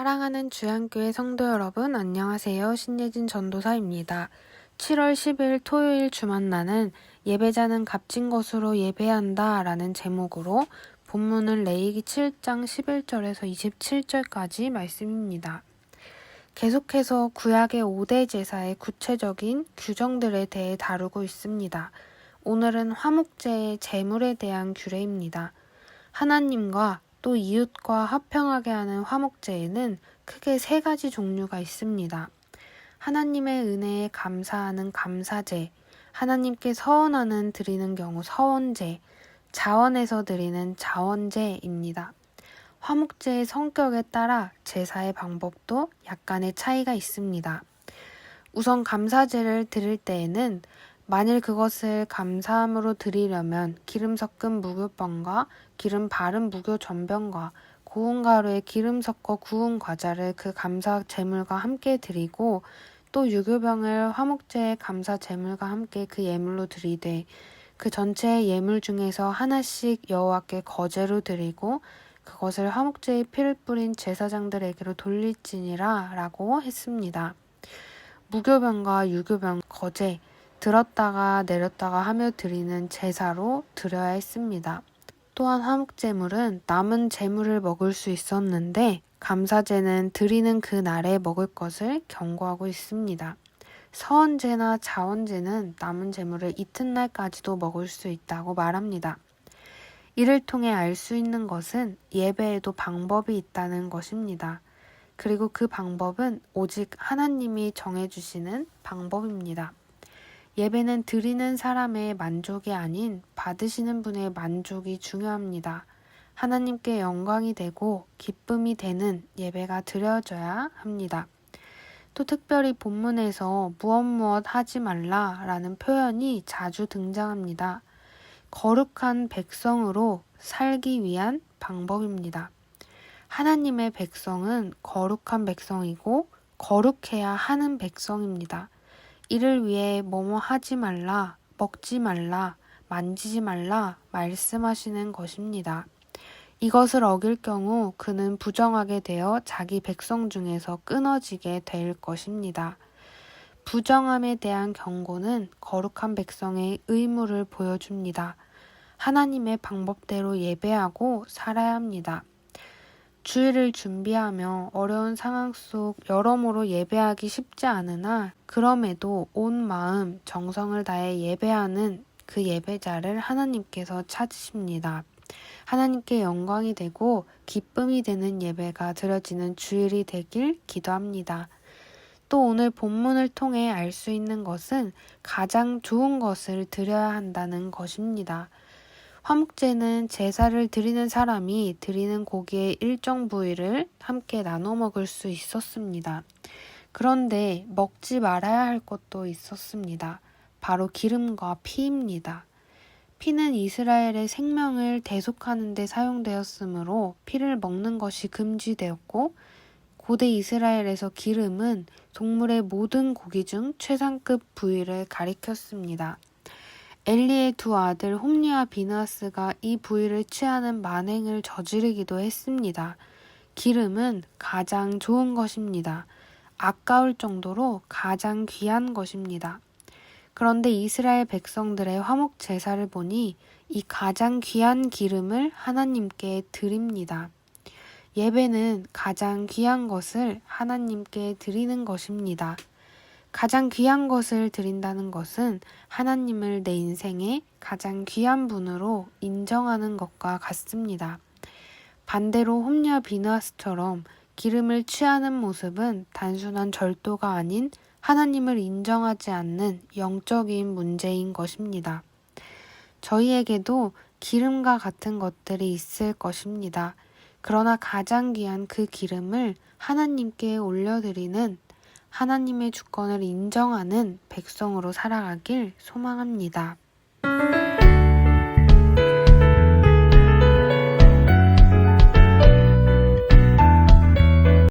사랑하는 주안교회 성도 여러분, 안녕하세요. 신예진 전도사입니다. 7월 10일 토요일 주만나는 예배자는 값진 것으로 예배한다 라는 제목으로 본문은 레위기 7장 11절에서 27절까지 말씀입니다. 계속해서 구약의 5대 제사의 구체적인 규정들에 대해 다루고 있습니다. 오늘은 화목제의 제물에 대한 규례입니다. 하나님과 또 이웃과 화평하게 하는 화목제에는 크게 3가지 종류가 있습니다. 하나님의 은혜에 감사하는 감사제, 하나님께 서원하는 드리는 경우 서원제, 자원에서 드리는 자원제입니다. 화목제의 성격에 따라 제사의 방법도 약간의 차이가 있습니다. 우선 감사제를 드릴 때에는 만일 그것을 감사함으로 드리려면 기름 섞은 무교병과 기름 바른 무교 전병과 고운 가루에 기름 섞어 구운 과자를 그 감사 제물과 함께 드리고 또 유교병을 화목제의 감사 제물과 함께 그 예물로 드리되 그 전체의 예물 중에서 하나씩 여호와께 거제로 드리고 그것을 화목제의 피를 뿌린 제사장들에게로 돌릴지니라 라고 했습니다. 무교병과 유교병 거제 들었다가 내렸다가 하며 드리는 제사로 드려야 했습니다. 또한 화목제물은 남은 제물을 먹을 수 있었는데 감사제는 드리는 그 날에 먹을 것을 경고하고 있습니다. 서원제나 자원제는 남은 제물을 이튿날까지도 먹을 수 있다고 말합니다. 이를 통해 알 수 있는 것은 예배에도 방법이 있다는 것입니다. 그리고 그 방법은 오직 하나님이 정해주시는 방법입니다. 예배는 드리는 사람의 만족이 아닌 받으시는 분의 만족이 중요합니다. 하나님께 영광이 되고 기쁨이 되는 예배가 드려져야 합니다. 또 특별히 본문에서 무엇 하지 말라라는 표현이 자주 등장합니다. 거룩한 백성으로 살기 위한 방법입니다. 하나님의 백성은 거룩한 백성이고 거룩해야 하는 백성입니다. 이를 위해 뭐뭐 하지 말라, 먹지 말라, 만지지 말라 말씀하시는 것입니다. 이것을 어길 경우 그는 부정하게 되어 자기 백성 중에서 끊어지게 될 것입니다. 부정함에 대한 경고는 거룩한 백성의 의무를 보여줍니다. 하나님의 방법대로 예배하고 살아야 합니다. 주일을 준비하며 어려운 상황 속 여러모로 예배하기 쉽지 않으나 그럼에도 온 마음, 정성을 다해 예배하는 그 예배자를 하나님께서 찾으십니다. 하나님께 영광이 되고 기쁨이 되는 예배가 드려지는 주일이 되길 기도합니다. 또 오늘 본문을 통해 알 수 있는 것은 가장 좋은 것을 드려야 한다는 것입니다. 화목제는 제사를 드리는 사람이 드리는 고기의 일정 부위를 함께 나눠 먹을 수 있었습니다. 그런데 먹지 말아야 할 것도 있었습니다. 바로 기름과 피입니다. 피는 이스라엘의 생명을 대속하는 데 사용되었으므로 피를 먹는 것이 금지되었고 고대 이스라엘에서 기름은 동물의 모든 고기 중 최상급 부위를 가리켰습니다. 엘리의 2 아들 홈리와 비느하스가 이 부위를 취하는 만행을 저지르기도 했습니다. 기름은 가장 좋은 것입니다. 아까울 정도로 가장 귀한 것입니다. 그런데 이스라엘 백성들의 화목 제사를 보니 이 가장 귀한 기름을 하나님께 드립니다. 예배는 가장 귀한 것을 하나님께 드리는 것입니다. 가장 귀한 것을 드린다는 것은 하나님을 내 인생의 가장 귀한 분으로 인정하는 것과 같습니다. 반대로 홈리와 비느하스처럼 기름을 취하는 모습은 단순한 절도가 아닌 하나님을 인정하지 않는 영적인 문제인 것입니다. 저희에게도 기름과 같은 것들이 있을 것입니다. 그러나 가장 귀한 그 기름을 하나님께 올려드리는 하나님의 주권을 인정하는 백성으로 살아가길 소망합니다.